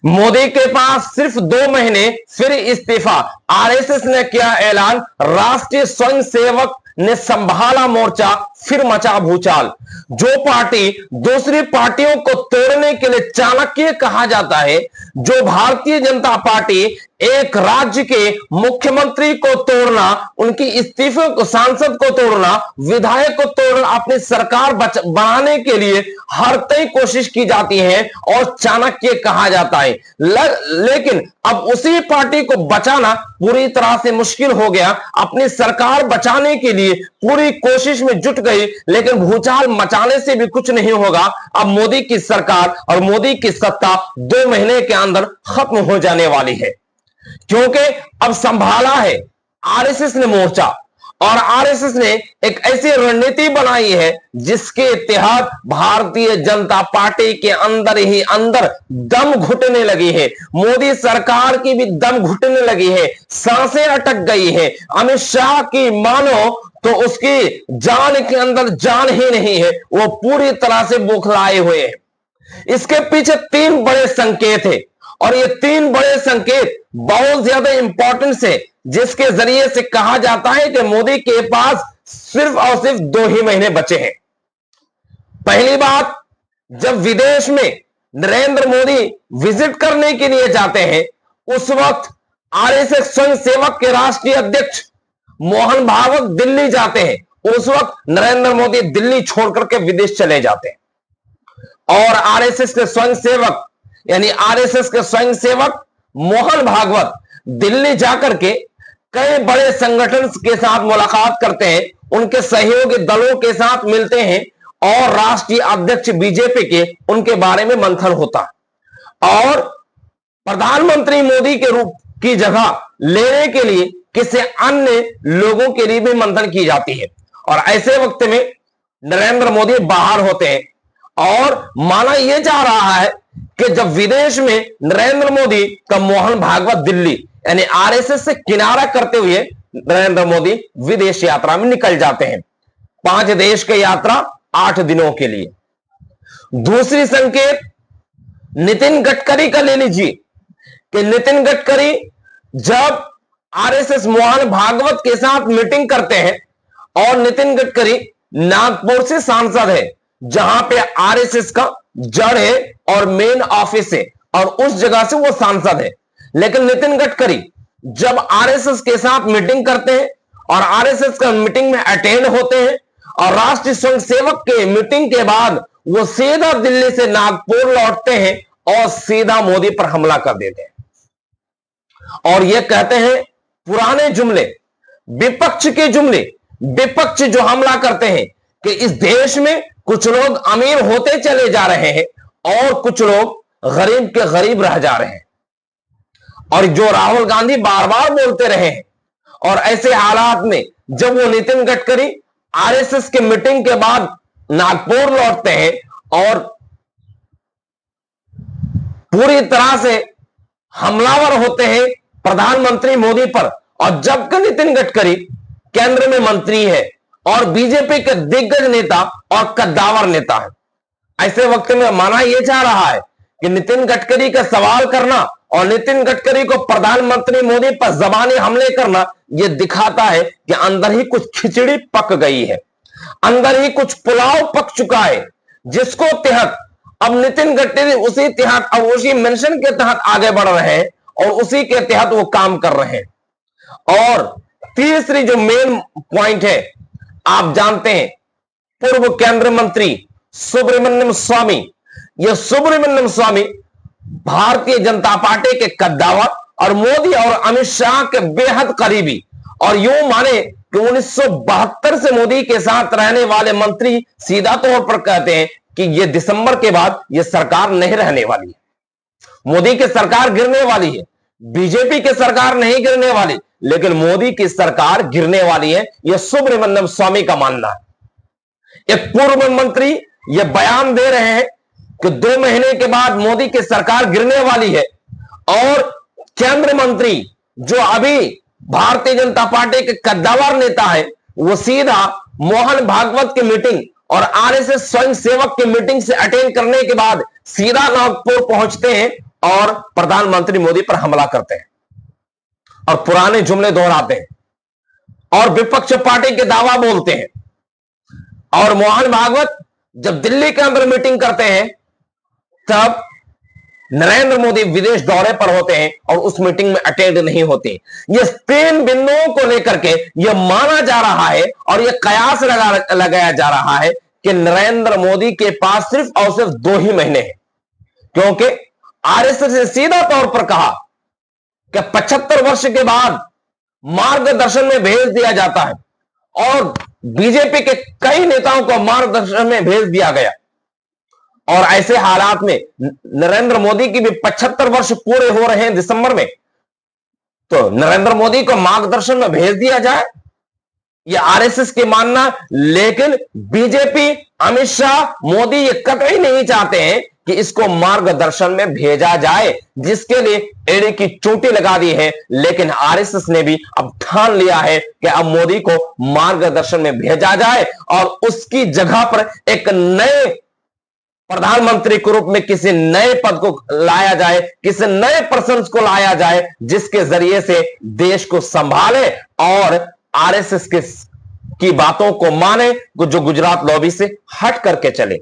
मोदी के पास सिर्फ 2 महीने, फिर इस्तीफा। आरएसएस ने किया ऐलान, राष्ट्रीय स्वयंसेवक ने संभाला मोर्चा, फिर मचा भूचाल। जो पार्टी दूसरी पार्टियों को तोड़ने के लिए चाणक्य कहा जाता है, जो भारतीय जनता पार्टी एक राज्य के मुख्यमंत्री को तोड़ना, उनकी इस्तीफे को, सांसद को तोड़ना, विधायक को तोड़ना, अपनी सरकार बनाने के लिए हर तय कोशिश की जाती है और चाणक्य कहा जाता है। लेकिन अब उसी पार्टी को बचाना पूरी तरह से मुश्किल हो गया। अपनी सरकार बचाने के लिए पूरी कोशिश में जुट गई, लेकिन भूचाल मचाने से भी कुछ नहीं होगा। अब मोदी की सरकार और मोदी की सत्ता 2 महीने के अंदर खत्म हो जाने वाली है, क्योंकि अब संभाला है आरएसएस ने मोर्चा, और आरएसएस ने एक ऐसी रणनीति बनाई है जिसके तहत भारतीय जनता पार्टी के अंदर ही अंदर दम घुटने लगी है। मोदी सरकार की भी दम घुटने लगी है, सांसें अटक गई है। अमित शाह की मानो तो उसकी जान के अंदर जान ही नहीं है, वो पूरी तरह से बौखलाए हुए हैं। इसके पीछे 3 बड़े संकेत है, और ये 3 बड़े संकेत बहुत ज्यादा इंपॉर्टेंस है, जिसके जरिए से कहा जाता है कि मोदी के पास सिर्फ और सिर्फ 2 ही महीने बचे हैं। पहली बात, जब विदेश में नरेंद्र मोदी विजिट करने के लिए जाते हैं, उस वक्त आरएसएस स्वयंसेवक के राष्ट्रीय अध्यक्ष मोहन भागवत दिल्ली जाते हैं। उस वक्त नरेंद्र मोदी दिल्ली छोड़कर के विदेश चले जाते हैं, और आरएसएस के स्वयंसेवक यानी आरएसएस के स्वयंसेवक मोहन भागवत दिल्ली जाकर के कई बड़े संगठन के साथ मुलाकात करते हैं, उनके सहयोगी दलों के साथ मिलते हैं, और राष्ट्रीय अध्यक्ष बीजेपी के उनके बारे में मंथन होता है। और प्रधानमंत्री मोदी के रूप की जगह लेने के लिए किसी अन्य लोगों के लिए भी मंथन की जाती है, और ऐसे वक्त में नरेंद्र मोदी बाहर होते हैं। और माना यह जा रहा है कि जब विदेश में नरेंद्र मोदी का मोहन भागवत दिल्ली यानी आरएसएस से किनारा करते हुए नरेंद्र मोदी विदेश यात्रा में निकल जाते हैं, 5 देश की यात्रा 8 दिनों के लिए। दूसरी संकेत नितिन गडकरी का ले लीजिए कि नितिन गडकरी जब आरएसएस मोहन भागवत के साथ मीटिंग करते हैं, और नितिन गडकरी नागपुर से सांसद है, जहां पे आरएसएस का जड़ है और मेन ऑफिस है, और उस जगह से वो सांसद है। लेकिन नितिन गडकरी जब आरएसएस के साथ मीटिंग करते हैं और आरएसएस का मीटिंग में अटेंड होते हैं, और राष्ट्रीय स्वयंसेवक के मीटिंग के बाद वो सीधा दिल्ली से नागपुर लौटते हैं और सीधा मोदी पर हमला कर देते हैं, और ये कहते हैं पुराने जुमले, विपक्ष के जुमले। विपक्ष जो हमला करते हैं कि इस देश में कुछ लोग अमीर होते चले जा रहे हैं और कुछ लोग गरीब के गरीब रह जा रहे हैं, और जो राहुल गांधी बार बार बोलते रहे हैं। और ऐसे हालात में जब वो नितिन गडकरी आरएसएस के मीटिंग के बाद नागपुर लौटते हैं और पूरी तरह से हमलावर होते हैं प्रधानमंत्री मोदी पर, और जबकि नितिन गडकरी केंद्र में मंत्री है और बीजेपी के दिग्गज नेता और कद्दावर नेता है, ऐसे वक्त में माना यह जा रहा है कि नितिन गडकरी का सवाल करना और नितिन गडकरी को प्रधानमंत्री मोदी पर जबानी हमले करना, यह दिखाता है कि अंदर ही कुछ खिचड़ी पक गई है, अंदर ही कुछ पुलाव पक चुका है, जिसको तहत अब नितिन गडकरी उसी तहत, अब उसी मिशन के तहत आगे बढ़ रहे हैं और उसी के तहत वो काम कर रहे हैं। और तीसरी जो मेन पॉइंट है, आप जानते हैं पूर्व केंद्रीय मंत्री सुब्रमण्यम स्वामी, यह सुब्रमण्यम स्वामी भारतीय जनता पार्टी के कद्दावर और मोदी और अमित शाह के बेहद करीबी, और यूं माने कि 1972 से मोदी के साथ रहने वाले मंत्री सीधा तौर पर कहते हैं कि यह दिसंबर के बाद यह सरकार नहीं रहने वाली है। मोदी की सरकार गिरने वाली है, बीजेपी की सरकार नहीं गिरने वाली, लेकिन मोदी की सरकार गिरने वाली है, यह सुब्रमण्यम स्वामी का मानना है। एक पूर्व मंत्री यह बयान दे रहे हैं कि 2 महीने के बाद मोदी की सरकार गिरने वाली है, और केंद्रीय मंत्री जो अभी भारतीय जनता पार्टी के कद्दावर नेता है, वो सीधा मोहन भागवत की मीटिंग और आरएसएस स्वयंसेवक की मीटिंग से अटेंड करने के बाद सीधा नागपुर पहुंचते हैं और प्रधानमंत्री मोदी पर हमला करते हैं और पुराने जुमले दोहराते हैं और विपक्ष पार्टी के दावा बोलते हैं। और मोहन भागवत जब दिल्ली के अंदर मीटिंग करते हैं तब नरेंद्र मोदी विदेश दौरे पर होते हैं और उस मीटिंग में अटेंड नहीं होते। ये 3 बिंदुओं को लेकर के यह माना जा रहा है और यह कयास लगाया जा रहा है कि नरेंद्र मोदी के पास सिर्फ और सिर्फ 2 ही महीने हैं, क्योंकि आरएसएस ने सीधा तौर पर कहा कि 75 वर्ष के बाद मार्गदर्शन में भेज दिया जाता है और बीजेपी के कई नेताओं को मार्गदर्शन में भेज दिया गया। और ऐसे हालात में नरेंद्र मोदी की भी 75 वर्ष पूरे हो रहे हैं दिसंबर में, तो नरेंद्र मोदी को मार्गदर्शन में भेज दिया जाए, यह आरएसएस की मानना। लेकिन बीजेपी, अमित शाह, मोदी ये कतई नहीं चाहते हैं कि इसको मार्गदर्शन में भेजा जाए, जिसके लिए एड़ी की चोटी लगा दी है। लेकिन आरएसएस ने भी अब ठान लिया है कि अब मोदी को मार्गदर्शन में भेजा जाए और उसकी जगह पर एक नए प्रधानमंत्री के रूप में किसी नए पद को लाया जाए, किसी नए पर्सन को लाया जाए, जिसके जरिए से देश को संभाले और आरएसएस की बातों को माने, जो गुजरात लॉबी से हट करके चले।